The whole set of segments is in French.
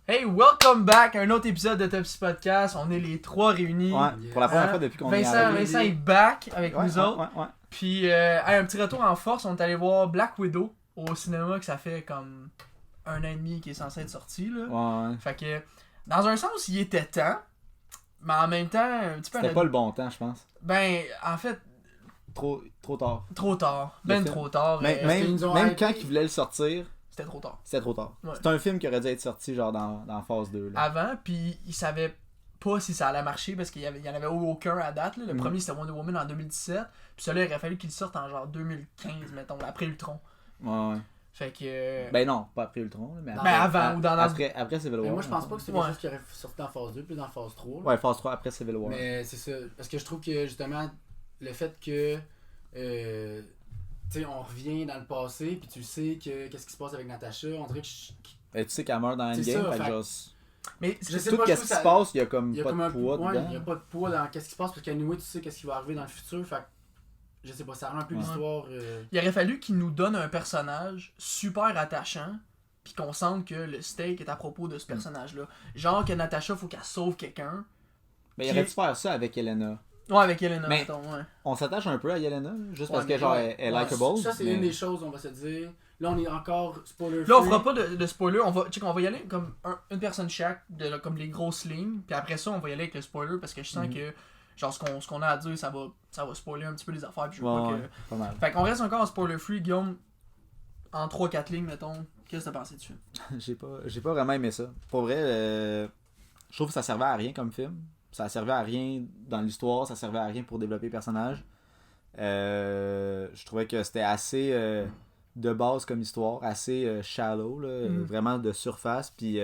Hey, welcome back à un autre épisode de Topsy Podcast. On est les trois réunis. Ouais, pour la première fois depuis qu'on est arrivé. Vincent est back avec nous autres. Ouais. Puis, un petit retour en force. On est allé voir Black Widow au cinéma, que ça fait comme 1 an et demi qu'il est censé être sorti. Là. Ouais. Fait que, dans un sens, il était temps. Mais en même temps, un petit peu. C'était pas le bon temps, je pense. Ben, en fait. Trop tard. Trop tard. Ben trop tard. Même quand ils voulaient le sortir. C'était trop tard. C'était trop tard. Ouais. C'est un film qui aurait dû être sorti genre dans phase 2. Là. Avant, puis ils savaient pas si ça allait marcher parce qu'il y en avait aucun à date. Là. Le premier c'était Wonder Woman en 2017. Puis celui-là, il aurait fallu qu'il sorte en genre 2015, mettons, après Ultron. Ouais. Fait que. Ben non, pas après Ultron. Mais avant ou dans la. Après Civil War. Mais moi, je pense pas que c'est quelque chose qui aurait sorti en phase 2, plus dans phase 3. Ouais, phase 3 après Civil War. Mais c'est ça. Parce que je trouve que justement, le fait que. Tu sais, on revient dans le passé, puis tu sais que qu'est-ce qui se passe avec Natasha, on dirait que. Ben, tu sais qu'elle meurt dans Endgame, ça, fait que genre. Mais je sais tout pas, ce qui se passe, il y a comme pas de poids ouais, dedans. il y a pas de poids dans qu'est-ce qui se passe, parce qu'anyway, tu sais qu'est-ce qui va arriver dans le futur, fait que. Je sais pas, ça rend un peu l'histoire. Il aurait fallu qu'il nous donne un personnage super attachant, puis qu'on sente que le steak est à propos de ce personnage-là. Genre que Natasha, faut qu'elle sauve quelqu'un. Mais il aurait dû faire ça avec Elena. Ouais, avec Elena, mais mettons, ouais. On s'attache un peu à Yelena, juste parce que mais genre elle est likable. Ça, c'est une des choses, on va se dire. Là, on est encore spoiler free. Là, on fera pas de spoiler, on va y aller comme une personne chaque, comme les grosses lignes, puis après ça, on va y aller avec le spoiler parce que je sens que genre ce qu'on a à dire, ça va spoiler un petit peu les affaires, puis je veux pas que. Pas mal. Fait qu'on reste encore en spoiler free, Guillaume, en 3-4 lignes, mettons. Qu'est-ce que t'as pensé dessus? J'ai pas vraiment aimé ça. Pour vrai, je trouve que ça servait à rien comme film. Ça servait à rien dans l'histoire, ça servait à rien pour développer le personnage. Je trouvais que c'était assez de base comme histoire, assez shallow, là, vraiment de surface. Puis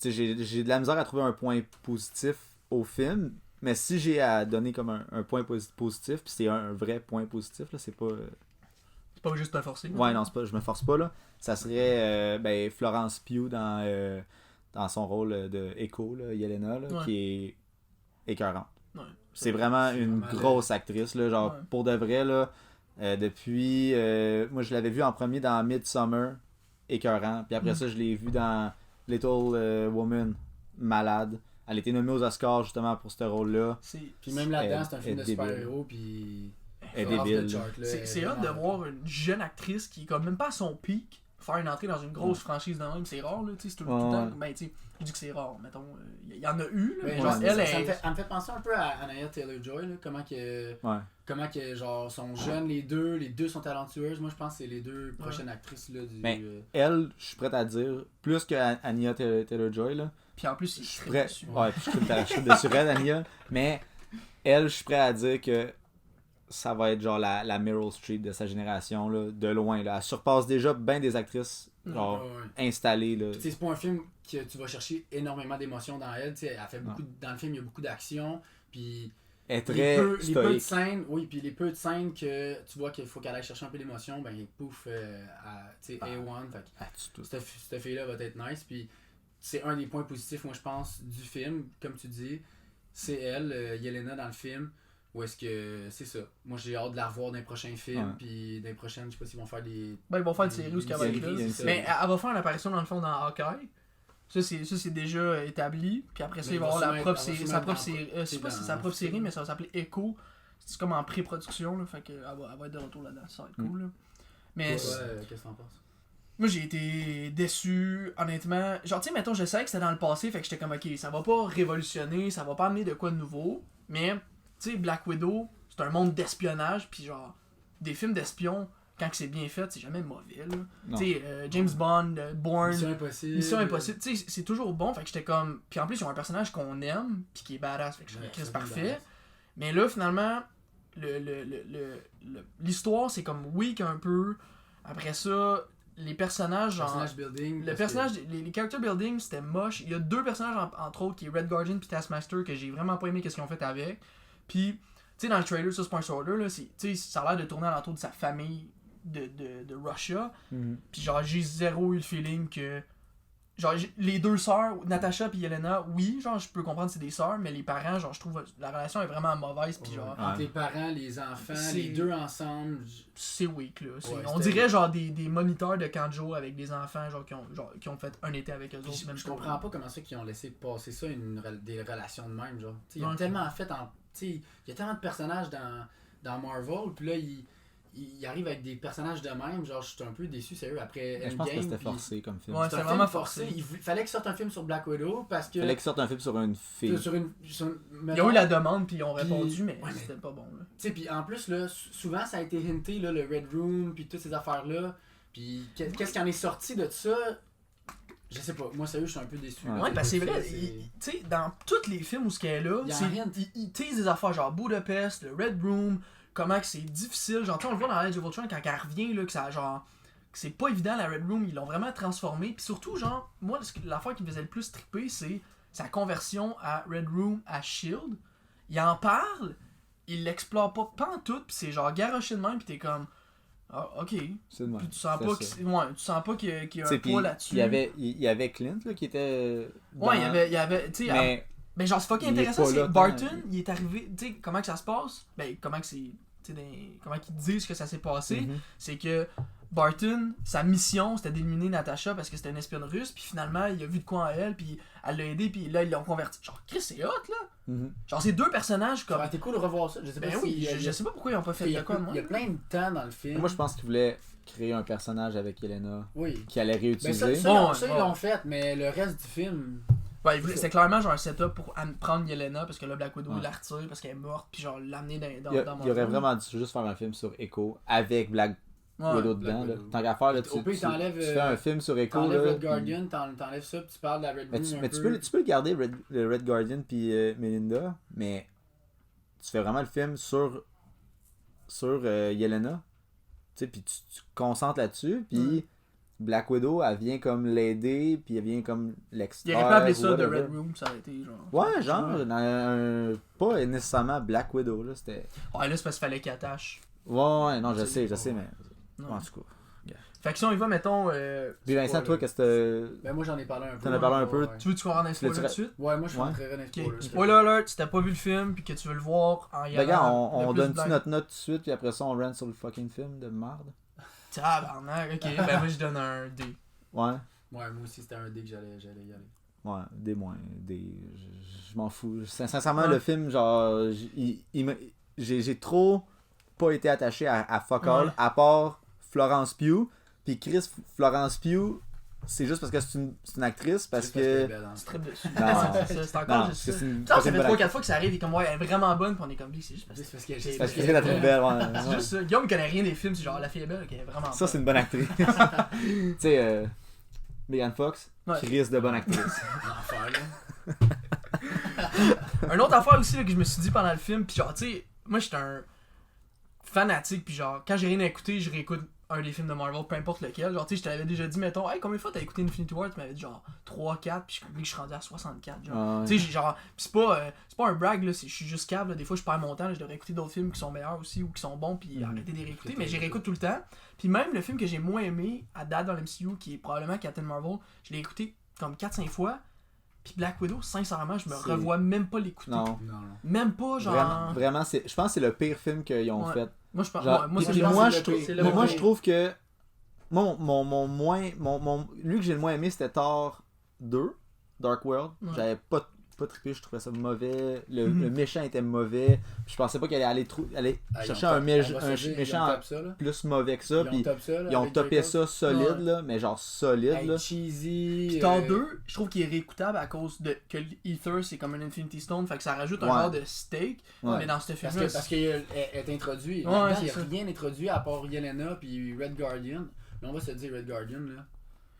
j'ai de la misère à trouver un point positif au film. Mais si j'ai à donner comme un point positif, puis c'est un vrai point positif, là, c'est pas. C'est pas juste te forcer. Ouais, non, c'est pas, je me force pas, là. Ça serait Florence Pugh dans son rôle de Echo, là, Yelena, là, qui est écœurante. Ouais, c'est vraiment une grosse actrice, là, genre pour de vrai, là, depuis moi je l'avais vu en premier dans Midsommar, écœurant, puis après ça je l'ai vu dans Little Woman, malade. Elle a été nommée aux Oscars justement pour ce rôle-là. Puis même là-dedans, c'est un film de super-héros, puis elle est débile. C'est hâte de voir une jeune actrice qui est comme même pas à son pic faire une entrée dans une grosse franchise de même, c'est rare, là, tu sais, c'est tout le temps. Ben, tu sais, je dis que c'est rare, mettons. Il y en a eu, là, mais genre, elle me fait penser un peu à Anya Taylor-Joy, là, comment que, genre, sont jeunes, les deux sont talentueuses. Moi, je pense que c'est les deux prochaines actrices, là, mais elle, je suis prêt à dire, plus que Anya Taylor-Joy, là. Puis en plus, je suis prêt dessus. Ouais, puis je suis dessus elle, Anya, mais elle, je suis prêt à dire que ça va être genre la Meryl Streep de sa génération, là, de loin. Là. Elle surpasse déjà bien des actrices genre, installées. Là. C'est pas un film que tu vas chercher énormément d'émotions dans elle. Elle fait beaucoup dans le film, il y a beaucoup d'action. Puis elle est très les peu de scènes, puis les peu de scènes que tu vois qu'il faut qu'elle aille chercher un peu d'émotion, ben pouf, A1. Cette fille-là va être nice. Puis c'est un des points positifs, moi je pense, du film, comme tu dis. C'est elle, Yelena dans le film. Ou est-ce que c'est ça? Moi j'ai hâte de la revoir dans les prochains films, puis dans les prochaines, je sais pas s'ils vont faire des. Ben ils vont faire une série où ce qu'elle va être là. Mais elle va faire une apparition dans le fond dans Hawkeye. Ça c'est déjà établi. Puis après ça, il va avoir sa propre série. Je sais pas si c'est sa propre série, mais ça va s'appeler Echo. C'est comme en pré-production, là. Fait qu'elle va être de retour là-dedans. Ça va être cool, là. Mais. Qu'est-ce que t'en penses? Moi j'ai été déçu, honnêtement. Genre, tu sais, mettons, je savais que c'était dans le passé, fait que j'étais comme, ok, ça va pas révolutionner, ça va pas amener de quoi de nouveau. Mais. Tu sais, Black Widow, c'est un monde d'espionnage, puis genre, des films d'espions, quand c'est bien fait, c'est jamais mauvais, là. Tu sais, James Bond, Bourne, Mission Impossible, tu sais, c'est toujours bon, fait que j'étais comme... Puis en plus, ils ont un personnage qu'on aime, puis qui est badass, fait que c'est parfait. Badass. Mais là, finalement, l'histoire, c'est comme weak un peu. Après ça, les personnages, genre... Les character building, c'était moche. Il y a 2 personnages, entre autres, qui est Red Guardian puis Taskmaster, que j'ai vraiment pas aimé qu'est-ce qu'ils ont fait avec. Puis, tu sais, dans le trailer, ça c'est pas un spoiler, là, ça a l'air de tourner alentour de sa famille de Russia. Puis genre, j'ai zéro eu le feeling que genre, les deux sœurs, Natasha et Yelena, oui, genre, je peux comprendre que c'est des sœurs, mais les parents, genre, je trouve la relation est vraiment mauvaise, pis genre... Entre les parents, les enfants, les deux ensemble... C'est weak, là. On c'était- dirait, genre, des moniteurs de Kanjo avec des enfants, genre, qui ont fait un été avec eux autres. Je comprends pas comment ça qu'ils ont laissé passer ça, des relations de même, genre. T'sais, ils ont Ouais. tellement fait il y a tellement de personnages dans Marvel, puis là, il arrive avec des personnages de même, genre, je suis un peu déçu, sérieux, après Mais je pense que Endgame, c'était puis- forcé comme film. Ouais, C'est c'était un vraiment film forcé. Il fallait qu'il sorte un film sur Black Widow, parce que... Il fallait qu'il sorte un film sur une fille. sur une, Ils ont eu la demande, puis ils ont Puis- répondu, mais ouais, mais- c'était pas bon, là. Tu sais, puis en plus, là, souvent, ça a été hinté, là, le Red Room, puis toutes ces affaires-là. Puis qu'est-ce qui en est sorti de ça? Je sais pas. Moi, sérieux, je suis un peu déçu. Ouais. là. Ouais, parce que c'est vrai, C'est- tu sais, dans tous les films où ce qu'elle est là, Il y a c'est rien. ils teasent des affaires genre Budapest, le Red Room, comment que c'est difficile. Genre, tu sais, on le voit dans Age of Ultron quand elle revient, là, que ça, genre, que c'est pas évident la Red Room, ils l'ont vraiment transformé. Puis surtout, genre, moi, l'affaire qui me faisait le plus triper, c'est sa conversion à Red Room à Shield. Il en parle, il l'explore pas pantoute, puis c'est genre garoché de même, puis t'es comme, ah, ok. C'est de même. Puis tu sens C'est pas ça. que ouais, tu sens pas qu'il y a Tu un sais, puis poids là-dessus. il y avait Clint là, qui était. Ouais, dans- il y avait, tu sais, Mais genre c'est fucking il est intéressant, pas c'est là, Barton, tant. il est arrivé, tu sais, comment que ça se passe? Ben, comment que c'est, tu sais, comment qu'ils disent que ça s'est passé, Mhm. c'est que Barton, sa mission, c'était d'éliminer Natasha parce que c'était une espionne russe, puis finalement, il a vu de quoi en elle, puis elle l'a aidé, puis là, ils l'ont converti. Genre, Chris, c'est hot, là! Mhm. Genre, c'est deux personnages Ça comme... aurait été cool de revoir ça. Je sais pas Ben si oui, je sais pas pourquoi ils ont pas fait il y de a, quoi de il y a moi. plein de temps dans le film. Moi, je pense qu'il voulait créer un personnage avec Yelena Oui. qui allait Ben réutiliser. Bon, ça, ouais. ils l'ont fait, mais le reste du film... Ouais, c'était clairement genre un setup pour prendre Yelena, parce que là, Black Widow, Ouais. il la retire parce qu'elle est morte, puis genre l'amener dans il mon aurait film. vraiment dû juste faire un film sur Echo avec Black Ouais. Widow Black dedans. Là. Widow. Tant qu'à faire, là, Au pire, t'enlèves, tu fais un film sur Echo. T'enlèves là, Red puis- Guardian, t'enlèves ça, puis tu parles de la Red Mais, Room tu, un mais peu. tu peux le garder, le Red Guardian puis Melinda, mais tu fais vraiment le film sur Yelena. Tu sais, puis tu te concentres là-dessus, puis Black Widow, elle vient comme l'aider, puis elle vient comme l'extraire. Il aurait pu appeler ça ou The whatever. Red Room, ça aurait été genre. Ouais, genre, dans pas nécessairement Black Widow, là, c'était... Ouais, là, c'est parce qu'il fallait qu'il attache. Ouais, non, je C'est- sais, mais... Non. En tout cas. Fait que si on y va, mettons. Puis Vincent, toi, qu'est-ce que Ben moi, j'en ai parlé un peu. T'en as parlé un peu. Ouais, Tu veux-tu qu'on rentre dans les spoilers Tu tout de suite? Ouais, moi, je Ouais. rentrerai dans les Ok. spoilers. Spoiler alert, si t'as pas vu le film puis que tu veux le voir en y Ben, gars, allant on le plus donne-tu blanc- notre note tout de suite, puis après ça, on run sur le fucking film de merde? Tabarnak, ok. Ben, moi, je donne un D. Ouais. Ouais, moi aussi, c'était un dé que j'allais y aller. Ouais, des moins, je m'en fous. Sincèrement, Ouais. le film, genre, j'ai trop pas été attaché à fuck all, Ouais. à part Florence Pugh. Puis Chris, Florence Pugh, c'est juste parce que c'est une actrice, parce Juste qu'elle est que... belle, hein. Tu tripes dessus. Non. C'est encore Non, juste parce que ça. c'est une Ça fucking fait bonne 3-4 fois que ça arrive et comme, ouais, elle est vraiment bonne, pis on est comme, c'est juste parce que. C'est parce qu'elle C'est Parce est que c'est la trouve belle, ouais. C'est Ouais. juste ça. Guillaume connaît rien des films, c'est genre la fille est belle, ok, elle est vraiment Ça, c'est une bonne actrice. Tu sais, Megan Fox, Ouais. Chris de bonne actrice. l'enfer, là. Un autre affaire aussi là, que je me suis dit pendant le film, pis genre, tu sais, moi j'étais un fanatique, pis genre, quand j'ai rien à écouter, je réécoute un des films de Marvel, peu importe lequel. Genre, tu sais, je t'avais déjà dit, mettons, hey, combien de fois t'as écouté Infinity War? Tu m'avais dit genre 3, 4, pis je suis rendu à 64. Genre. Ouais. Tu sais, genre, pis c'est pas un brag, là, je suis juste câble, là. Des fois je perds mon temps, là, je devrais écouter d'autres films qui sont meilleurs aussi ou qui sont bons, puis arrêter de les réécouter, mais j'y réécoute tout le temps. Puis même le film que j'ai moins aimé à date dans l'MCU, qui est probablement Captain Marvel, je l'ai écouté comme 4-5 fois. Puis Black Widow, sincèrement, je me C'est- revois même pas l'écouter. Non. Non, non. Même pas, genre. Vraiment, je pense que c'est le pire film qu'ils ont Ouais. fait. Moi, je pense. Genre, Ouais, moi, ça, puis je pense moi, que je c'est trouve, le- c'est le mais moi, mauvais. je trouve que lui que j'ai le moins aimé, c'était Thor 2, Dark World. Ouais. J'avais pas trippé, je trouvais ça mauvais. Le Mhm. méchant était mauvais. Puis je pensais pas qu'elle allait aller Ah, chercher ils ont un, top- méchant on va se dire, méchant Ils ont top ça, là. plus mauvais que ça. Ils ont Puis top ça, là, ils ont avec topé Jacob. ça solide, Ouais. là, mais genre solide. Hey, là. cheesy. Puis Thor 2, je trouve qu'il est réécoutable à cause de que l'Ether c'est comme un Infinity Stone, fait que ça rajoute un Ouais. genre de steak. Ouais. Mais dans ce Parce film-là, qu'elle est introduite. Ouais, Là-dedans, c'est il n'y a ça. rien introduit à part Yelena puis Red Guardian. Mais on va se dire Red Guardian, là.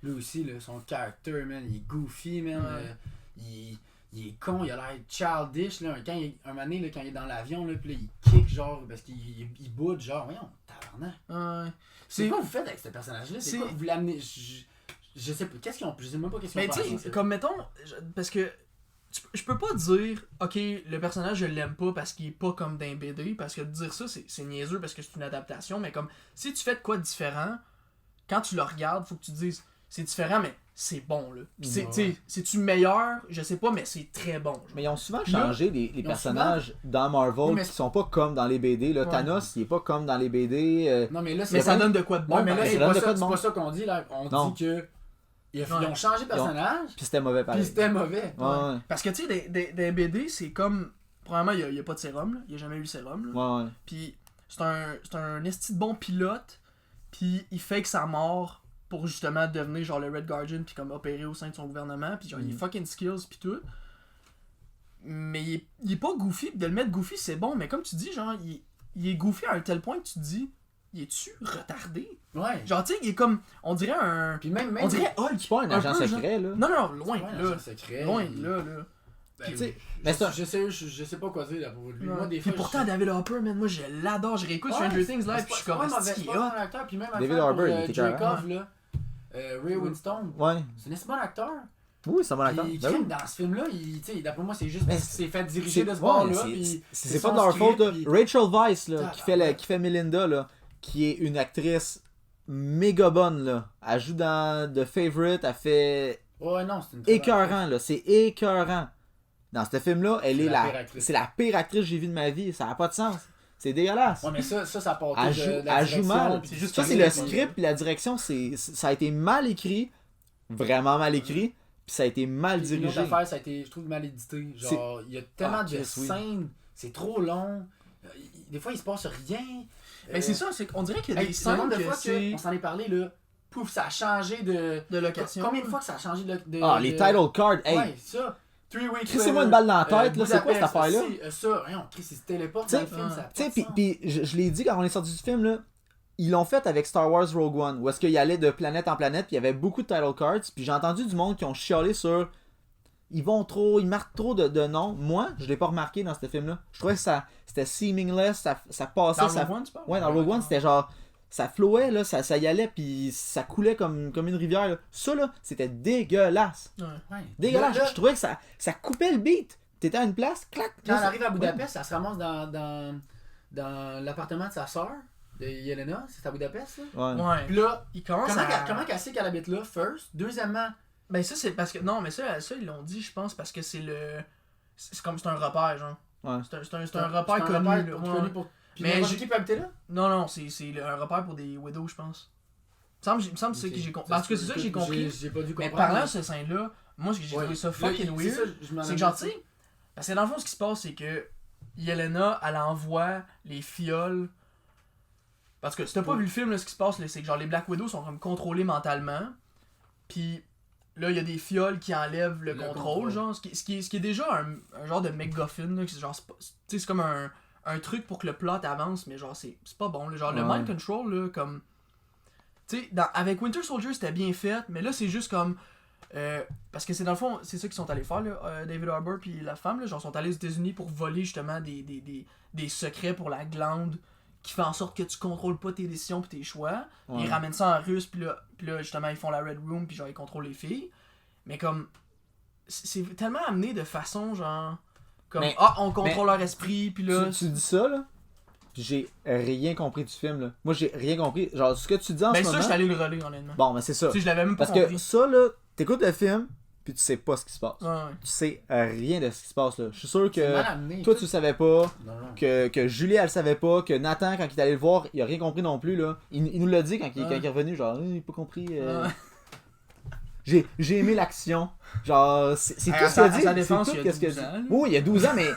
Lui aussi, là, son caractère, man, il est goofy, man. Ouais. Il est con, il a l'air childish, là. Un moment donné, là, quand il est dans l'avion, là, puis là, il kick, genre, parce qu'il boude, genre, voyons, tabarnak. ouais. C'est quoi vous faites avec ce personnage-là? C'est c'est- quoi vous l'amenez? Je sais pas, qu'est-ce qu'ils ont. Je sais même pas qu'est-ce qu'ils Mais ont tu fait. sais, comme mettons, parce que je peux pas dire, ok, le personnage je l'aime pas parce qu'il est pas comme d'un BD, parce que de dire ça c'est niaiseux parce que c'est une adaptation, mais comme si tu fais de quoi de différent, quand tu le regardes, faut que tu te dises, c'est différent, mais c'est bon, là. Puis Ouais. c'est-tu meilleur? Je sais pas, mais c'est très bon. Genre. Mais ils ont souvent Puis là, changé les personnages dans Marvel Oui, mais qui sont pas comme dans les BD. Là. Ouais. Thanos, il est pas comme dans les BD. Non, mais là, Mais ça donne de quoi de bon. Ouais, mais là, pareil. c'est ça donne pas, de quoi de c'est bon. pas ça qu'on dit, là. On Non. dit que. Ils Ouais. ont changé de personnage, Puis c'était mauvais pareil. puis c'était mauvais. Ouais, Parce que, tu sais, des BD, c'est comme... Premièrement, il y a pas de sérum, là. Il y a jamais eu de sérum, là. ouais. Puis c'est un esti de bon pilote, puis il fake sa mort pour justement devenir genre le Red Guardian, puis comme opérer au sein de son gouvernement, puis genre il est fucking skills, puis tout. Mais il est pas goofy, pis de le mettre goofy c'est bon, mais comme tu dis, genre il est goofy à un tel point que tu te dis, il est-tu retardé? Ouais. Genre tu sais, il est comme, on dirait Puis même. on dirait Hulk. C'est pas un agent peu, secret, là. Non, non, loin Ouais, de là. agent secret, Loin il- de là. Ben, Tu sais, je, mais ça- je sais pas quoi dire là pour lui. Moi, des Puis fois. pourtant, David Harper, man, moi je l'adore, je réécoute Stranger Things live, puis je suis comme, c'est c'est pas un bon acteur, puis même David affaire Harbour, pour, il était carré, Jacob, là. Ray Winstone. Ouais. C'est un assez bon acteur. Oui, c'est un bon acteur. Puis, Ben oui. dans ce film-là, d'après moi, c'est juste Mais parce qu'il s'est fait diriger C'est de ce ouais, bord-là. c'est- puis c'est son pas de leur script, faute. Là. puis- Rachel Weisz, là, Tabarnak. qui fait Melinda, là, qui est une actrice méga bonne. Là. Elle joue dans The Favourite, elle fait Ouais, non, c'est une très bonne écœurant. Là. C'est écœurant. Dans ce film-là, elle C'est est la pire actrice. c'est la pire actrice que j'ai vue de ma vie. Ça n'a pas de sens. C'est dégueulasse. Ouais, mais ça part Elle de joue, la elle joue direction, mal. puis c'est du juste Ça, c'est script, le puis- script puis la direction. Ça a été mal écrit. Vraiment mal écrit. Puis ça a été mal Puis une autre dirigé. affaire, ça a été, je trouve, mal édité. Genre, il y a tellement Ah, de Chris, oui. scènes, c'est trop long. Des fois, il se passe rien. Mais c'est ça, c'est qu'on dirait qu'il y a des Le scènes nombre de que fois c'est qu'on s'en est parlé, là, pouf, ça a changé de. de location. Combien de fois que ça a changé de. Ah, les title cards. Hey, Ouais, ça. 3 weeks. crissez-moi une balle dans la tête, là, c'est quoi cette Budapest, affaire-là? Ça, rien, Chris, il se téléporte T'sais, dans le film, ça a pas Tu sais, de puis sens. je l'ai dit quand on est sorti du film, là, ils l'ont fait avec Star Wars Rogue One, où est-ce qu'il allait de planète en planète, puis il y avait beaucoup de title cards, puis j'ai entendu du monde qui ont chialé sur... Ils marquent trop de noms. Moi, je l'ai pas remarqué dans ce film-là. Je trouvais que c'était seamless, ça passait. Dans ça... Rogue One, tu parles? Ouais, dans Rogue One, c'était genre... Ça flowait, là, ça y allait, puis ça coulait comme une rivière. Là. Ça, là, c'était dégueulasse. Ouais. Ouais. Dégueulasse. Là, Je trouvais que ça coupait le beat. T'étais à une place, clac. quand là, elle ça- arrive à Budapest, elle se ramasse dans l'appartement de sa sœur, de Yelena, c'est à Budapest, là. Ouais. Ouais. Puis là, Il commence comment qu'elle sait qu'elle habite là, first? Deuxièmement, Ben ça c'est parce que non mais ça ils l'ont dit je pense parce que c'est c'est un repère genre. Ouais. C'est un repère connu là. Ouais. pour. Puis Mais n'importe j'ai- qui peut habiter là? Non c'est un repère pour des widows je pense. Il me semble que c'est ça que j'ai compris. Parce que c'est ça que j'ai compris. J'ai pas dû Mais comprendre. parlant de ce scène là, moi ce que j'ai trouvé ça fucking Là, weird, ça, je m'en c'est que avais genre dit. tu sais parce que dans le fond ce qui se passe c'est que Yelena elle envoie les fioles. Parce que si t'as pas vu le film là, ce qui se passe là, c'est que genre les Black Widows sont comme contrôlés mentalement. Puis là, il y a des fioles qui enlèvent le contrôle, genre. Ce qui est déjà un genre de MacGuffin, là. Genre, c'est comme un truc pour que le plot avance, mais genre, c'est pas bon. Là. Genre, le Ouais. mind control, là, comme. Tu sais, avec Winter Soldier, c'était bien fait, mais là, c'est juste comme. Parce que c'est dans le fond, c'est ça qu'ils sont allés faire, là, David Harbour puis la femme, là. Genre, sont allés aux États-Unis pour voler justement des secrets pour la glande qui fait en sorte que tu contrôles pas tes décisions pis tes choix. Ouais. Ils ramènent ça en russe, puis là, justement, ils font la Red Room, puis genre, ils contrôlent les filles. Mais comme, c'est tellement amené de façon, genre, comme, Mais- on contrôle leur esprit, puis là... Tu dis ça, là, j'ai rien compris du film, là. Moi, j'ai rien compris. Genre, ce que tu dis en Ben ce ça, moment... je suis allé le relire, honnêtement. Bon, ben c'est ça. Tu sais, je l'avais même pas Parce que compris. ça, là, t'écoutes le film, puis tu sais pas ce qui se passe. Ouais. Tu sais rien de ce qui se passe, là. Je suis sûr C'est mal que amené. toi, tu le savais pas, Non, non. que Julie, elle le savait pas, que Nathan, quand il est allé le voir, il a rien compris non plus, là. Il nous l'a dit quand il est revenu, genre, il a pas compris... Ouais. J'ai aimé l'action. Genre, c'est tout À ce qu'il a sa- à dit. sa défense, c'est tout il y a ce qu'il 12 ans, là. Oui, il y a 12 ans, mais...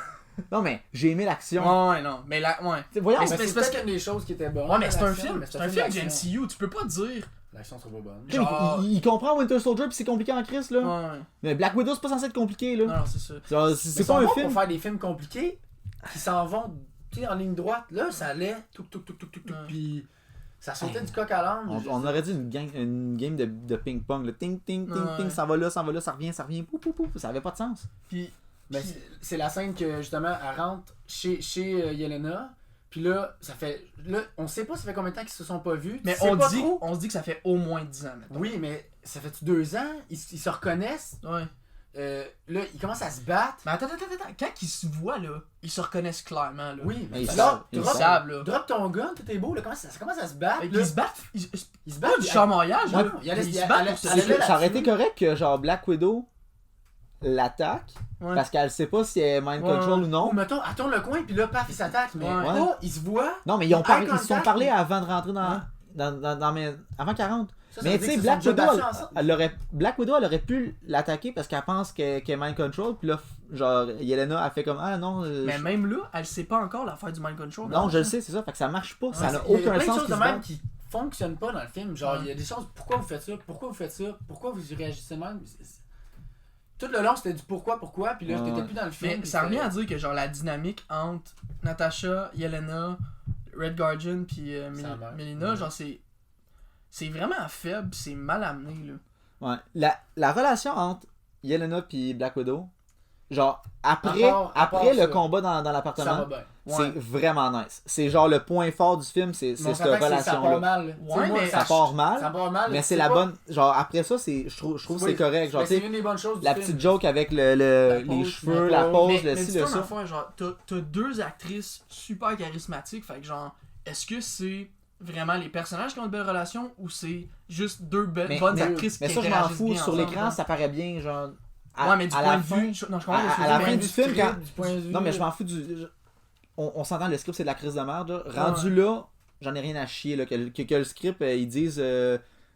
Non, mais j'ai aimé l'action. Ouais, non, mais là, ouais. T'sais, voyons, Mais Mais c'est c'est parce peut-être une des choses qui était bonne. Ouais, mais c'est un l'action, film, mais c'est un film du d'action. MCU, tu peux pas dire... L'action sera pas bonne. genre- il comprend Winter Soldier puis c'est compliqué en Chris, là. Ouais. Mais Black Widow, c'est pas censé être compliqué, là. Non, c'est ça. Genre, Mais c'est ils pas sont un bons film. pour faire des films compliqués qui s'en vont en ligne droite. Là, ça allait, touc, Ouais. puis ça sautait du coq à l'âne. On aurait dit une game de ping-pong, là. Ting, ting, ting, Ouais. ting, ça va là, ça revient, pouf, pouf, pouf. Ça avait pas de sens. Puis... Ben, c'est la scène que justement elle rentre chez Yelena. Puis là, ça fait. Là, on sait pas ça fait combien de temps qu'ils se sont pas vus. Mais Tu sais on pas dit, trop. on se dit que ça fait au moins 10 ans, mettons. Oui, mais ça fait 2 ans, ils se reconnaissent. Ouais. là, ils commencent à se battre. Mais attends. Quand ils se voient, là, ils se reconnaissent clairement, là. Oui, mais Ils là, savent, ils savent, là. drop ton gun, tout est beau, là, ça commence à se battre. Fait là. qu'ils se battent. Ils se pas battent. du chamaillage, Ouais, là. il y a- Ils il y se a- battent elle- pour se elle- tuer. Ça aurait été correct que genre Black Widow l'attaque Ouais. parce qu'elle sait pas si elle est mind Ouais. control ou non. Ou mettons, elle tourne le coin, puis là, paf, ils s'attaqent. Mais Ouais. oh, ils se voient. Non, mais ils se sont parlé avant de rentrer avant 40. Ça Mais veut tu dire sais, qu'ils Black se sont déjà Widow, battus ensemble. Black Widow, elle aurait pu l'attaquer parce qu'elle pense qu'elle est mind control. Puis là, genre, Yelena a fait comme ah non. Mais même là, elle sait pas encore l'affaire du mind control. Non, je le sais, c'est ça. Fait que ça marche pas. Ça n'a Il y a aucun plein de sens choses qu'ils de se même battent. qui fonctionnent pas dans le film. Genre, Ouais. il y a des choses, pourquoi vous faites ça, pourquoi vous réagissez de même. Tout le long, c'était du pourquoi, puis là, Ouais. t'étais plus dans le film. Mais puis ça revient c'était- à dire que genre la dynamique entre Natasha, Yelena, Red Guardian puis Sa mère. Melina, Ouais. genre c'est vraiment faible, pis c'est mal amené là. Ouais. La relation entre Yelena puis Black Widow, genre, après À part le ça. combat dans Ça va l'appartement, bien. c'est Ouais. vraiment nice. C'est genre le point fort du film, c'est Mais on cette s'entend que Ça part relation-là. mal. Ouais, Tu sais, moi, mais Ça part mal, Ça part mal. mais c'est tu la sais bonne. Genre, après ça, je trouve que c'est correct. Genre, Mais tu sais, c'est une des bonnes choses du la film. petite joke avec les pause, cheveux, la la pause. pause, le mais ci, dis-toi le une ça. affaire, genre t'as deux actrices super charismatiques, fait que genre est-ce que c'est vraiment les personnages qui ont une belle relation ou c'est juste deux bonnes actrices Mais qui ça, je m'en interagissent fou. bien Sur ensemble, l'écran, genre? ça paraît bien, genre. Ouais, mais du à point la de fin- vue, non, je comprends ce que tu à veux la dire, fin mais du film, script, quand. du point de vue, Non, mais je là. m'en fous du. On s'entend, le script, c'est de la crise de merde. Là. Rendu là, j'en ai rien à chier. Là, que le script, ils disent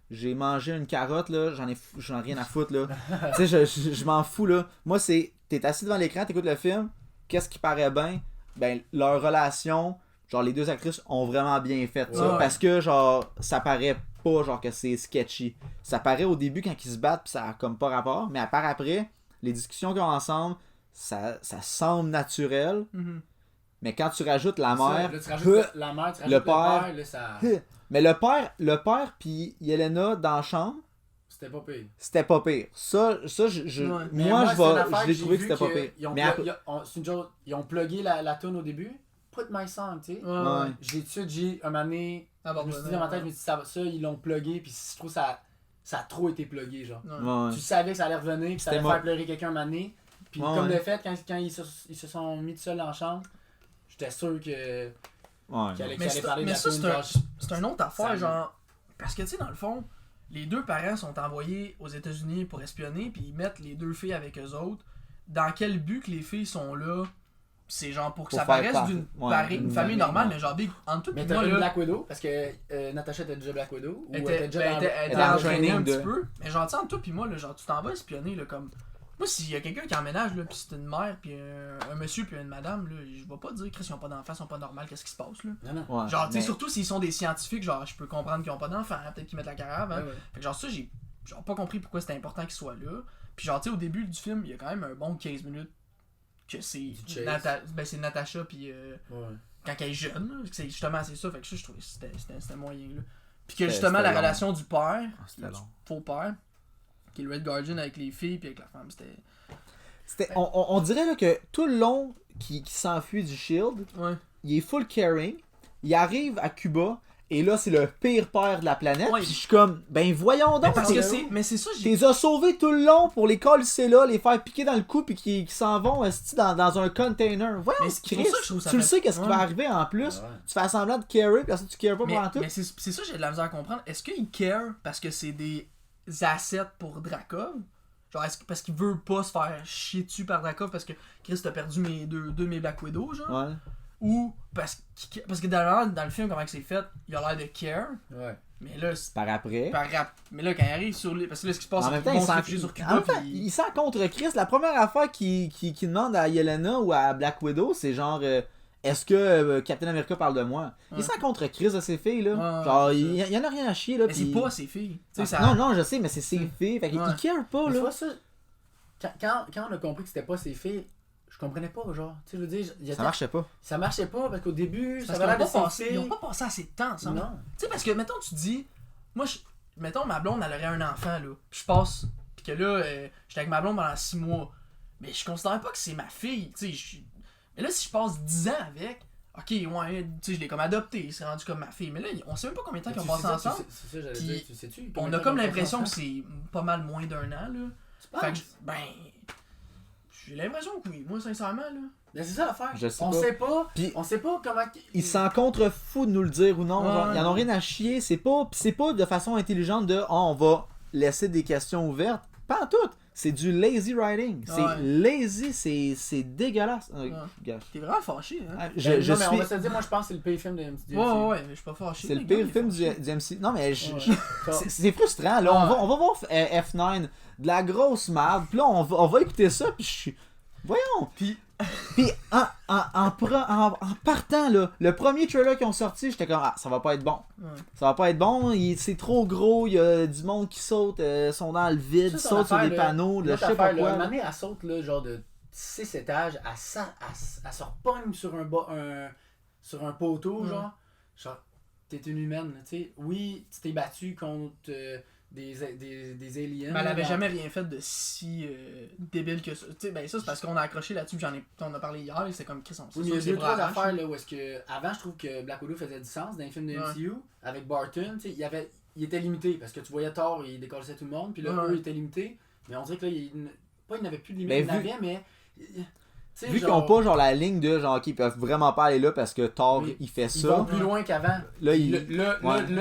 j'ai mangé une carotte, là, j'en ai rien à foutre. Là. Tu sais, je m'en fous. Là. Moi, c'est. T'es assis devant l'écran, t'écoutes le film, qu'est-ce qui paraît bien? Ben, leur relation, genre, les deux actrices ont vraiment bien fait ça. Ouais. Parce que, genre, ça paraît pas, genre, que c'est sketchy. Ça paraît au début quand ils se battent, pis ça a comme pas rapport. Mais à part après, les discussions qu'ils ont ensemble, ça semble naturel. Mhm. Mais quand tu rajoutes la Ça, mère, là, tu rajoutes la mère, tu rajoutes le père, là, ça... mais le père puis Yelena dans la chambre, C'était pas pire. c'était pas pire. Ça Ouais. Mais moi c'est une affaire je l'ai j'ai trouvé que vu c'était pas pire. Ils ont, Mais après- c'est une chose, ils ont plugué la tune au début. Put my song, tu sais. Ouais, Ouais. ouais. J'ai tout de suite, j'ai un moment donné, je me suis dit dans ma tête, je me suis dit, ça ils l'ont plugué, puis je trouve ça a trop été plugué, genre. Ouais. Ouais. Tu savais que ça allait revenir, puis ça allait C'était faire pleurer quelqu'un un moment donné. Puis Ouais, comme ouais. de fait, quand ils se sont mis tout seuls dans la chambre, j'étais sûr que Ouais. qu'il allait Mais, parler de la ça, tune, c'est genre, une autre affaire, ça- genre. Parce que, tu sais, dans le fond, les deux parents sont envoyés aux États-Unis pour espionner, puis ils mettent les deux filles avec eux autres. Dans quel but que les filles sont là? C'est genre pour que Pour ça faire paraisse part- d'une ouais, famille d'une famille famille, normale, ouais. mais genre, big, en tout Mais cas, t'as moi, une là, Black Widow, parce que Natasha était déjà Black Widow, ou elle elle était déjà dans... elle était dans le entraînée un training petit de- peu. Mais genre, tu sais, entre toi pis moi, là, genre, tu t'en vas espionner, là, comme. Moi, s'il y a quelqu'un qui emménage, là, pis c'est une mère, pis un monsieur, pis une madame, là, je vais pas dire, Chris, ils ont pas d'enfants, ils sont pas normaux, qu'est-ce qui se passe, là? Non, non. Ouais, Genre, tu sais, mais- surtout s'ils sont des scientifiques, genre, je peux comprendre qu'ils ont pas d'enfants, peut-être qu'ils mettent la carave, hein. Ouais, ouais. Fait que genre, ça, j'ai genre pas compris pourquoi c'était important qu'ils soient là. Puis genre, tu sais, au début du film, il y a quand même un bon 15 minutes que c'est chase. c'est Natasha, puis Ouais. quand elle est jeune, là, que c'est justement c'est ça, fait que ça, je trouvais que c'était moyen, là. Puis que C'était- justement, c'était la long. relation du père, C'était du long. faux père, qui est le Red Guardian avec les filles, puis avec la femme, c'était. On dirait là, que tout le long qui s'enfuit du Shield, Ouais. il est full caring. Il arrive à Cuba et là c'est le pire père de la planète. Ouais. Puis je suis comme ben voyons donc. Parce que t'es- c'est. Mais c'est ça, Tu les as sauvés tout le long pour les coller là, les faire piquer dans le cou puis qu'ils s'en vont esti, dans un container. Voyons, Mais c'est pour Chris, ça que je trouve ça tu le fait- sais qu'est-ce qui ouais. va arriver en plus. Ouais. Tu fais semblant de carry puis après ça, tu cares pas pendant tout. Mais c'est ça, j'ai de la misère à comprendre. Est-ce qu'il care parce que c'est des assets pour Drakov? Genre, est-ce que parce qu'il veut pas se faire chier dessus par Drakov parce que Chris t'as perdu mes deux mes Black Widow, genre? Ouais. Ou parce que dans le film, comment que c'est fait, il a l'air de care, Ouais. mais là, c'est Par après. par rap. Mais là, quand il arrive sur les. Parce que là, ce qui se passe, En c'est même qu'ils temps, vont se il réfugier sent, sur en Cuba, même temps, puis. il sent contre Chris. La première affaire qu'il demande à Yelena ou à Black Widow, c'est genre est-ce que Captain America parle de moi? Ouais. Il sent contre Chris de ses filles là. Ouais, genre c'est il y en a rien à chier là. Mais puis- c'est pas ses filles. Tu sais, Ah, ça. Non, je sais, mais c'est ses filles. Fait qu'il Ouais. care pas Mais tu là. vois ça, quand on a compris que c'était pas ses filles, je comprenais pas, genre. Tu sais, je veux dire, Ça marchait pas. ça marchait pas parce qu'au début, ça Parce avait qu'ils l'air ont de pas passé- ses filles. ils ont pas passé assez de temps ensemble. Non. Tu sais, parce que, mettons, tu te dis, moi, mettons, ma blonde, elle aurait un enfant, là. Puis je passe, puis que là, j'étais avec ma blonde pendant 6 mois. Mais je considère pas que c'est ma fille, tu sais. Mais là, si je passe 10 ans avec, ok, ouais, tu sais, je l'ai comme adopté, c'est rendu comme ma fille. Mais là, on sait même pas combien de temps qu'ils ont passé ensemble. C'est ça, j'allais Puis, dire, tu sais-tu? On a comme l'impression que c'est pas mal moins d'un an, là. Fait que, j'ai l'impression que oui. Moi, sincèrement, là. Mais c'est ça l'affaire. On sait pas. Puis, on sait pas comment. Ils s'en contrefoutent de nous le dire ou non. Ouais. Genre, ils en ont rien à chier. C'est pas de façon intelligente de on va laisser des questions ouvertes. Pas en tout. C'est du lazy writing. C'est lazy, c'est dégueulasse. Gars. T'es vraiment fâché, hein? Mais on va se dire, moi je pense que c'est le pire film de MCU. Ouais, mais je suis pas fâché. C'est le pire film du MC. Non, mais c'est frustrant. Là, on va voir F9, de la grosse merde. Puis là, on va écouter ça. Puis je suis. Voyons. Puis en partant, là, le premier trailer qu'ils ont sorti, j'étais comme, ça va pas être bon. Ouais. Ça va pas être bon. C'est trop gros. Il y a du monde qui saute, sont dans le vide, sautent sur des panneaux. Je sais pas quoi. Une année, elle saute, là, genre de 6 étages, elle se repogne sur sur un poteau, genre. T'es une humaine, tu sais. Oui, tu t'es battu contre des aliens. Mais elle avait jamais rien fait de si débile que ça. Tu sais, ça c'est parce qu'on a accroché là-dessus, on a parlé hier, et c'est comme Chris, on sait. Oui, mais il y a 2-3 affaires là où est-ce que. Avant, je trouve que Black Widow faisait du sens dans les films de MCU. Avec Barton, tu sais, il était limité parce que tu voyais Thor, il décollait tout le monde, puis là, eux, ils étaient limités. Mais on dirait que là, il n'avait plus de limite, il avait, mais. Vu qu'ils n'ont pas genre la ligne de genre qu'ils peuvent vraiment pas aller là parce que Thor il fait ça. Ils vont plus loin qu'avant. Là,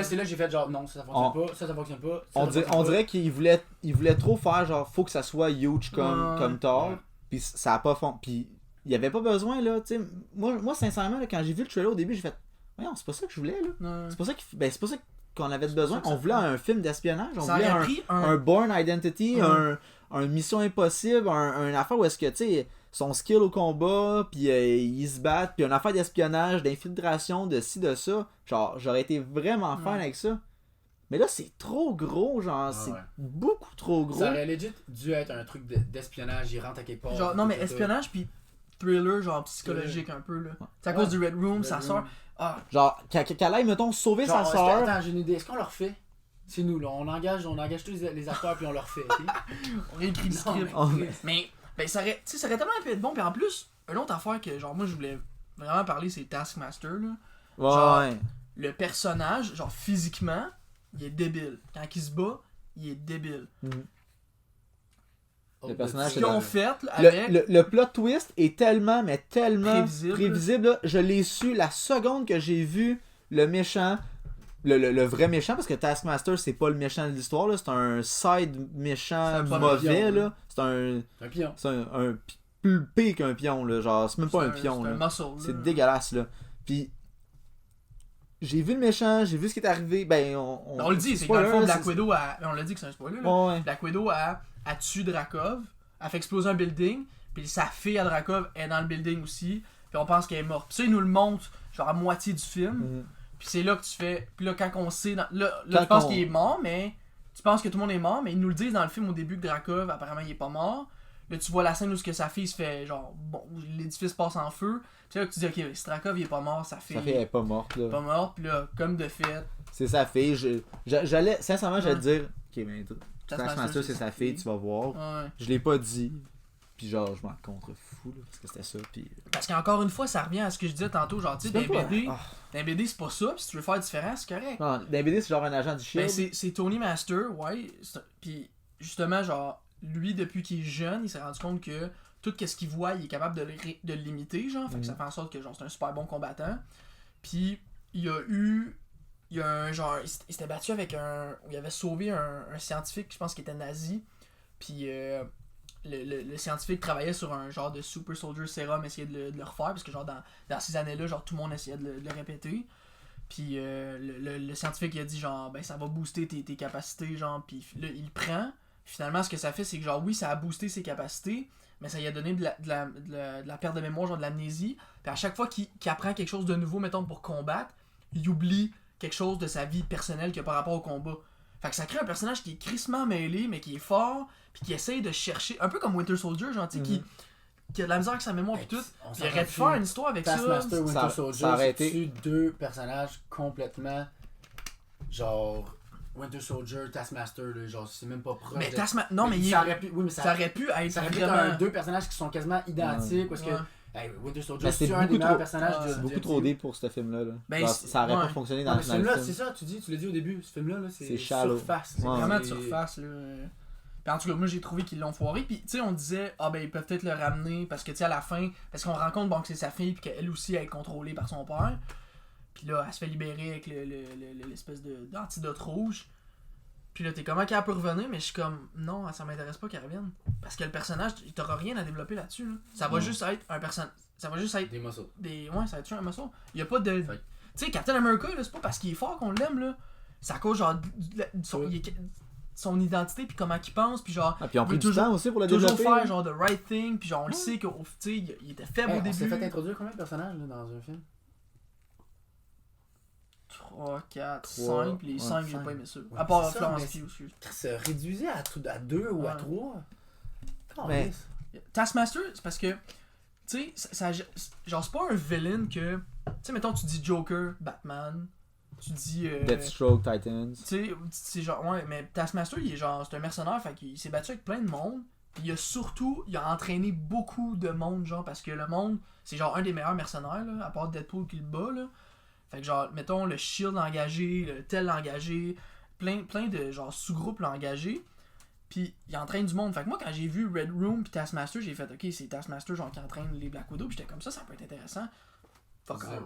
c'est là que j'ai fait genre non, ça fonctionne pas, ça fonctionne pas. On dirait qu'ils voulaient trop faire genre faut que ça soit huge comme Thor. Puis ça a pas puis il y avait pas besoin là, tu sais. Moi sincèrement là, quand j'ai vu le trailer au début, j'ai fait voyons, c'est pas ça que je voulais là. C'est pas ça qu'on avait besoin. On voulait un film d'espionnage, on voulait un Bourne Identity, un Mission Impossible, un affaire où est-ce que tu sais son skill au combat, puis ils se battent, puis une affaire d'espionnage, d'infiltration, de ci, de ça. Genre, j'aurais été vraiment fan avec ça. Mais là, c'est trop gros, genre, c'est beaucoup trop gros. Ça aurait legit dû être un truc d'espionnage, il rentre à quelque part. Genre, non, mais espionnage, puis thriller, genre psychologique un peu, là. C'est à cause du Red Room, sa soeur. Genre, qu'elle aille, mettons, sauver sa soeur. Attends, j'ai une idée. Est-ce qu'on leur fait? C'est nous, là. On engage tous les acteurs, puis on leur fait, ok? On réécrit le script. Mais... ça aurait tellement pu être bon, puis en plus, une autre affaire que genre moi je voulais vraiment parler, c'est Taskmaster là. Genre, le personnage, genre physiquement, il est débile. Quand il se bat, il est débile. Le personnage, ce qu'ils ont fait là, avec... le plot twist est tellement prévisible là. Je l'ai su la seconde que j'ai vu le méchant. Le vrai méchant, parce que Taskmaster, c'est pas le méchant de l'histoire, là, c'est un side méchant mauvais, là. C'est un pion. C'est un plus pire qu'un pion, là. Genre, c'est même pas un pion, là. C'est dégueulasse, là. Puis, j'ai vu le méchant, j'ai vu ce qui est arrivé. Ben, on le dit, c'est que dans le fond, Black Widow on l'a dit que c'est un spoiler, là. Black Widow a tué Drakov, a fait exploser un building, puis sa fille à Drakov est dans le building aussi, puis on pense qu'elle est morte. Puis ça, il nous le montre, genre, à moitié du film. Puis c'est là que tu fais. Puis là, quand on sait. Là tu penses qu'il est mort, mais. Tu penses que tout le monde est mort, mais ils nous le disent dans le film au début que Drakov, apparemment, il est pas mort. Là, tu vois la scène où que sa fille se fait. Genre, bon, l'édifice passe en feu. Puis là, que tu dis, ok, si Drakov, il est pas mort, sa fille. Sa fille, elle est pas morte, là. Pas morte, puis là, comme de fait. C'est sa fille. Sincèrement, j'allais te dire. Ok, ben, Taskmaster, c'est sa fille, tu vas voir. Je l'ai pas dit. Puis genre, je m'en contrefous, là, parce que c'était ça. Puis... Parce qu'encore une fois, ça revient à ce que je disais tantôt. Genre, tu sais, dans BD, c'est pas ça. Puis si tu veux faire différent, c'est correct. Non, dans BD, c'est genre un agent du Shield. Ben, c'est Tony Master, ouais. Puis justement, genre, lui, depuis qu'il est jeune, il s'est rendu compte que tout ce qu'il voit, il est capable de le limiter, genre. Fait que ça fait en sorte que, genre, c'est un super bon combattant. Puis, il y a un genre. Il s'était battu avec il avait sauvé un scientifique, je pense, qui était nazi. Puis, le scientifique travaillait sur un genre de Super Soldier Serum, essayait de le refaire, parce que genre dans ces années-là, genre tout le monde essayait de le répéter. Puis le scientifique il a dit genre ben ça va booster tes capacités, genre, puis là il le prend. Finalement ce que ça fait c'est que genre oui ça a boosté ses capacités, mais ça lui a donné de la perte de mémoire, genre de l'amnésie. Puis à chaque fois qu'il apprend quelque chose de nouveau, mettons pour combattre, il oublie quelque chose de sa vie personnelle qui a par rapport au combat. Fait que ça crée un personnage qui est crissement mêlé, mais qui est fort, puis qui essaye de chercher, un peu comme Winter Soldier, genre, tu sais, qui a de la misère avec sa mémoire, puis tout. Il aurait pu faire une histoire avec Taskmaster, Winter Soldier, ça aurait été deux personnages complètement, genre, Winter Soldier, Taskmaster, là, genre, c'est même pas proche. Mais Taskmaster, non, mais ça aurait pu, ça aurait pu être ça aurait pu vraiment... deux personnages qui sont quasiment identiques, parce que Winter Soldier, c'est un des meilleurs personnages c'est beaucoup trop deep pour ce film-là. Là. Ben, ça aurait pas fonctionné dans le film. Ce film-là, c'est ça, tu l'as dit au début, ce film-là, c'est shallow. surface. C'est vraiment de surface, là. Puis en tout cas, moi j'ai trouvé qu'ils l'ont foiré. Puis tu sais, on disait, ah ben ils peuvent peut-être le ramener parce que tu sais, à la fin, parce qu'on rencontre bon, que c'est sa fille, puis qu'elle aussi elle est contrôlée par son père. Puis là, elle se fait libérer avec l'espèce d'antidote rouge. Puis là, t'es comme, ok, elle peut revenir, mais je suis comme, non, ça m'intéresse pas qu'elle revienne. Parce que le personnage, t'auras rien à développer là-dessus. Là. Ça va juste être un personnage. Ça va juste être. Des muscles. Ouais, ça va être un muscle. Il y a pas de. Tu sais, Captain America, là, c'est pas parce qu'il est fort qu'on l'aime, là. C'est à cause, genre, son identité, puis comment il pense, puis genre. Ah, puis on pris du toujours, temps aussi pour le toujours développer. faire, genre, the right thing, puis genre, on le sait qu'il il était faible au On début. s'est fait introduire combien de personnages là, dans un film 3, 4, 3, 5, puis les 5, j'ai cinq. pas aimé ça. Ouais, À part c'est ça, Florence mais Pugh, excuse. Se réduisait à 2 ou à Ouais. 3. Mais- Taskmaster, c'est parce que, tu sais, genre, c'est pas un villain que. Tu sais, mettons, tu dis Joker, Batman, tu dis. Deathstroke, Titans. Tu sais, c'est genre, ouais, mais Taskmaster, il est genre, c'est un mercenaire, fait qu'il s'est battu avec plein de monde. Puis il a entraîné beaucoup de monde, genre, parce que le monde, c'est genre un des meilleurs mercenaires, là, à part Deadpool qui le bat, là. Fait que genre, mettons, le Shield engagé, le Tel engagé, plein de genre sous-groupes engagés. Puis il entraîne du monde. Fait que moi, quand j'ai vu Red Room puis Taskmaster, j'ai fait, ok, c'est Taskmaster genre qui entraîne les Black Widow. Puis j'étais comme ça peut être intéressant. Fuck all.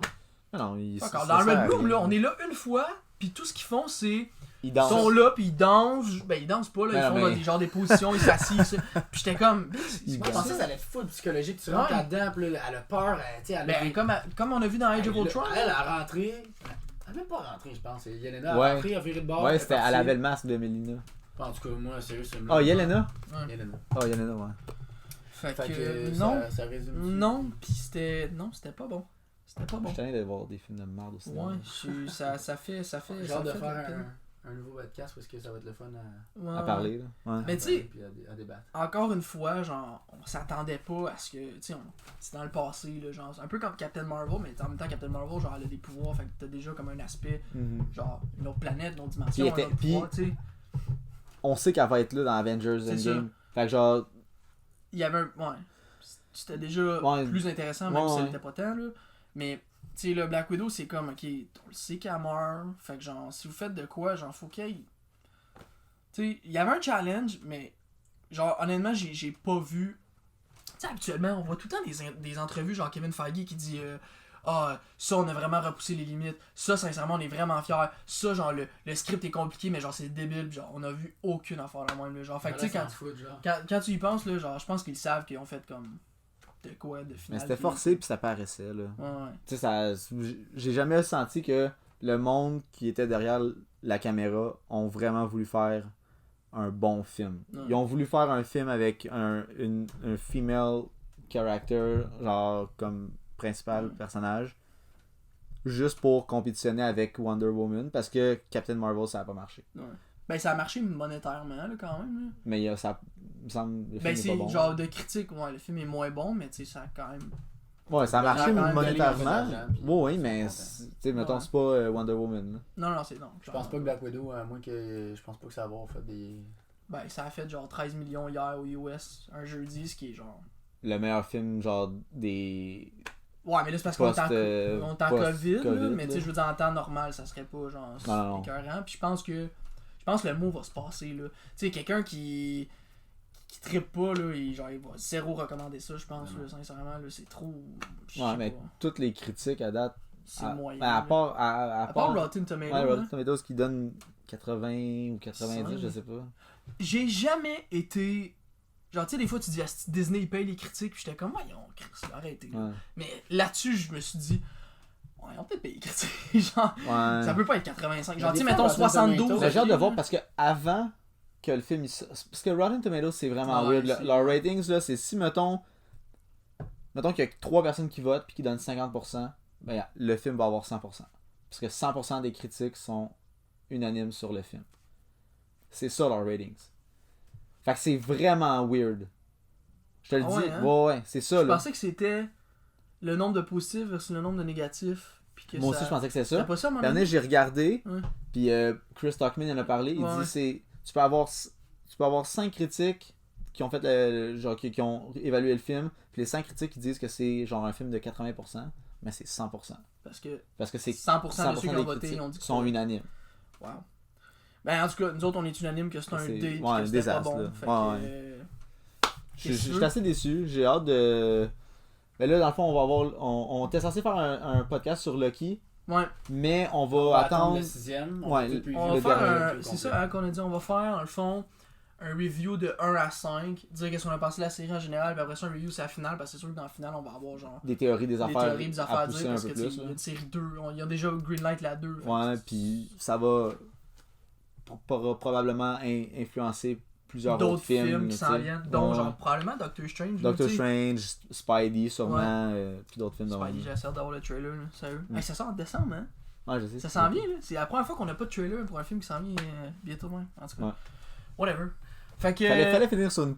Ah non, Fuck all. Dans Red Room, là, on est là une fois, puis tout ce qu'ils font, c'est. Ils Ils sont là, puis ils dansent. Ben, ils dansent pas, là. Ils font mais- des, genre des positions, ils s'assisent. Puis j'étais comme. Ils Moi, je pensais que ça allait être full psychologique. Tu rentres Ouais. là-dedans, puis là, elle a peur. Tu sais, elle a. Ben, comme on a vu dans Age of Ultron. Elle a rentré. Elle a même pas rentré, je pense. Yelena Ouais. a rentré, a viré de bord. Ouais, elle est c'était, elle partie. avait le masque de Melina. En tout cas, moi, sérieux, c'est. Oh, Yelena? Yelena. Oh, Yelena, ouais. Fait Fait que. que Non. ça résume. Non, puis c'était. Non, c'était pas bon. C'était pas Je bon. suis tanné de voir des films de merde au cinéma. Ouais, ça fait. J'ai ça hâte de fait faire la peine. un nouveau podcast parce que ça va être le fun Ouais, À parler, là. Ouais. Mais tu sais, puis à débattre. encore une fois, genre, on s'attendait pas à ce que, tu sais, c'est dans le passé, là, genre, c'est un peu comme Captain Marvel, mais en même temps, Captain Marvel, genre, elle a des pouvoirs, fait que t'as déjà comme un aspect, Mhm. genre, une autre planète, une autre dimension, Puis un autre pouvoir, tu sais. On sait qu'elle va être là dans Avengers C'est Endgame. Fait que genre, Il y avait un, ouais, c'était déjà Ouais. plus intéressant, même Ouais, si ça ouais. l'était pas tant, là, mais, tu sais, le Black Widow, c'est comme, ok, on le sait qu'elle meurt, fait que, genre, si vous faites de quoi, genre, faut qu'il y ait... Tu sais, il y avait un challenge, mais, genre, honnêtement, j'ai pas vu... Tu sais, habituellement, on voit tout le temps des entrevues, genre Kevin Feige qui dit ah, ça, on a vraiment repoussé les limites. Ça, sincèrement, on est vraiment fiers. Ça, genre, le script est compliqué, mais genre, c'est débile. Puis, genre, on a vu aucune affaire la même. Là. Genre, fait que, tu sais, quand tu y penses, là, genre, je pense qu'ils savent qu'ils ont fait comme de quoi, de final. mais c'était puis- forcé puis ça paraissait, là. Ouais, ouais. Tu sais, ça, j'ai jamais senti que le monde qui était derrière la caméra ont vraiment voulu faire un bon film. Ouais. Ils ont voulu faire un film avec un female character, genre comme principal personnage, juste pour compétitionner avec Wonder Woman, parce que Captain Marvel, ça a pas marché. Ouais. Ben, ça a marché monétairement, là, quand même. Là. Mais ça me semble, le film Ben, est c'est pas bon. genre de critique. Ouais, le film est moins bon, mais tu sais, ça a quand même. Ouais, ça a Ben, marché quand même, monétairement. gagné un peu d'argent, puis Oui, ils mais sont tu sais, mettons, Ouais. c'est pas Wonder Woman. Là. Non, c'est non. Je pense pas que Black Widow, à moins que. Je pense pas que ça va avoir fait des. Ben, ça a fait genre 13 millions hier aux US, un jeudi, ce qui est genre. Le meilleur film, genre, des... Ouais, mais là, c'est parce qu'on est en, on est en COVID, là, post-COVID, mais tu sais, là. je veux dire, en temps normal, ça serait pas genre Non. écœurant. Puis je pense que le mot va se passer, là. Tu sais, quelqu'un qui trippe pas, là, il va zéro recommander ça, je pense, là, sincèrement, là, c'est trop. je sais Ouais, mais pas. toutes les critiques à date, C'est à, moyen. ben, à là. part... À part Rotten Tomatoes, ouais, là, Rotten Tomatoes qui donne 80 ou 90, Ça, je sais pas. j'ai jamais été. Genre, tu sais, des fois, tu dis, Asti, Disney, il paye les critiques, puis j'étais comme, voyons, Chris, arrêtez. Là. Ouais. Mais là-dessus, je me suis dit, ouais, on peut payer les critiques. Genre, Ouais. ça peut pas être 85. Genre, Mais tu sais, des fois, mettons Rotten 72. Tomatoes, Mais j'ai hâte de ok, voir là. parce que avant que le film... Parce que Rotten Tomatoes, c'est vraiment Ouais, weird. c'est- Leur ratings, là, c'est si, mettons qu'il y a 3 personnes qui votent puis qui donnent 50%, ben, le film va avoir 100%. Parce que 100% des critiques sont unanimes sur le film. C'est ça, leur ratings. Fait que c'est vraiment weird. Je te le Ah dis. ouais, hein? Ouais, c'est ça, Je là. pensais que c'était le nombre de positifs versus le nombre de négatifs. Puis que Moi ça... aussi, je pensais que c'était ça. C'était pas ça, mon L'année, j'ai regardé, Ouais. puis Chris Stockman en a parlé. Il Ouais, dit ouais. c'est tu peux avoir 5 critiques qui ont fait genre qui ont évalué le film, puis les 5 critiques qui disent que c'est genre un film de 80%, mais c'est 100%. Parce que Parce que c'est 100% de ceux qui ont des voté, critiques ils ont dit que sont c'était- unanimes. Wow. Ben, en tout cas, nous autres, on est unanime que c'est un C'est- date, ouais, que c'était pas désastre, bon. là. Fait Ouais, que, Je qu'est-ce que tu suis veux? assez déçu. J'ai hâte de. Mais là, dans le fond, on va avoir. On était censé faire un podcast sur Lucky, Ouais, mais on va On va attendre attendre. le 6ème. Ouais, on le va faire dernier, c'est ça hein, qu'on a dit, on va faire, dans le fond, un review de 1 à 5, dire qu'est-ce qu'on a pensé de la série en général, puis après ça, un review c'est la finale, parce que c'est sûr que dans la finale, on va avoir genre Des théories, des des affaires. théories, des affaires à à pousser dire, un parce peu que tu sais, plus. il y a là. une série 2, il y a déjà Greenlight la 2. fait que Ouais, c'est- puis ça va probablement influencer plusieurs d'autres autres films. qui tu s'en sais. viennent, dont Ouais. genre probablement Doctor Strange. Doctor tu sais. Strange, Spidey sûrement, puis d'autres films. Spidey, j'ai hâte d'avoir le trailer, là, sérieux. Mm. Hey, ça sort en décembre, hein? Ouais, je sais. Ça s'en vient, là. C'est la première fois qu'on n'a pas de trailer pour un film qui s'en vient bientôt, même. En tout cas. Ouais. Whatever. Fait que. Fallait finir sur une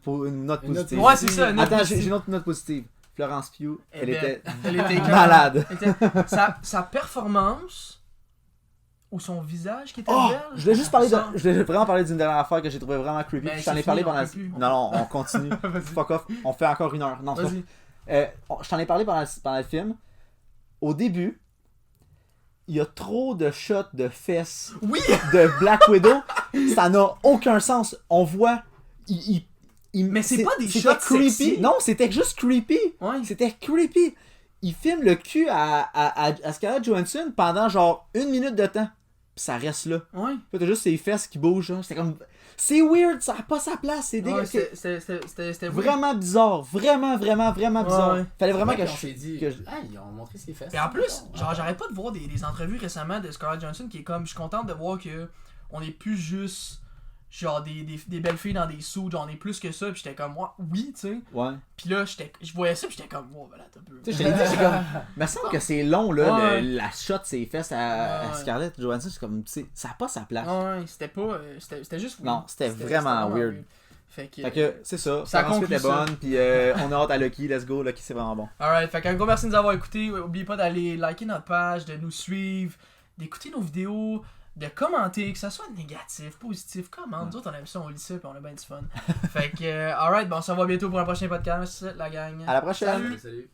note Une note positive. Ouais, c'est ça. une Attends, note j'ai une autre note positive. Florence Pugh, elle était elle était malade. Sa performance ou son visage qui était Oh, belle. je voulais juste parler Ça- je voulais vraiment parler d'une dernière affaire que j'ai trouvé vraiment creepy. Mais Puis je t'en c'est ai parlé fini, pendant on peut plus. Non, on continue. Vas-y. Fuck off, on fait encore 1 heure. Non, c'est Vas-y. pas... je t'en ai parlé pendant le film. Au début, il y a trop de shots de fesses Oui! de Black Widow. Ça n'a aucun sens. On voit... Mais c'est pas des c'était shots creepy. sexy. Non, c'était juste creepy. Ouais. C'était creepy. Il filme le cul à Scarlett Johansson pendant genre 1 minute de temps. Puis ça reste là. Ouais. Puis t'as juste ses fesses qui bougent. Hein. C'était comme... C'est weird, ça n'a pas sa place. C'est Ouais, dégueulasse. c'était Vraiment bizarre. Vraiment bizarre. Ouais. Fallait vraiment que on je... s'est dit. que je- Ah, ils ont montré ses fesses. Et en plus, genre, j'arrête pas de voir des entrevues récemment de Scarlett Johansson qui est comme, je suis contente de voir que on est plus juste genre des belles filles dans des suits, genre on est plus que ça, puis j'étais comme moi, oui, tu sais. Ouais. Puis là, je voyais ça, puis j'étais comme, wow, ben là, t'as peu. Tu sais, je t'ai dit, c'est comme... Il me semble que c'est long, là, Ouais. la shot de ses fesses à Ouais. Scarlett Johansson. C'est comme, tu sais, ça n'a pas sa place. Ouais, c'était pas. C'était juste weird. Non, c'était vraiment weird. Fait que. Fait que, c'est ça. Ça Florence Pugh conclut était ça. bonne, puis on a hâte à Lucky. Let's go. Lucky, c'est vraiment bon. Alright, fait qu'un gros merci de nous avoir écoutés. N'oubliez pas d'aller liker notre page, de nous suivre, d'écouter nos vidéos, de commenter, que ça soit négatif, positif, commente. Nous autres, on aime ça, on lit ça, puis on a bien du fun. Fait que, alright, bon, on se revoit bientôt pour un prochain podcast, la gang. À la prochaine. Salut. Salut.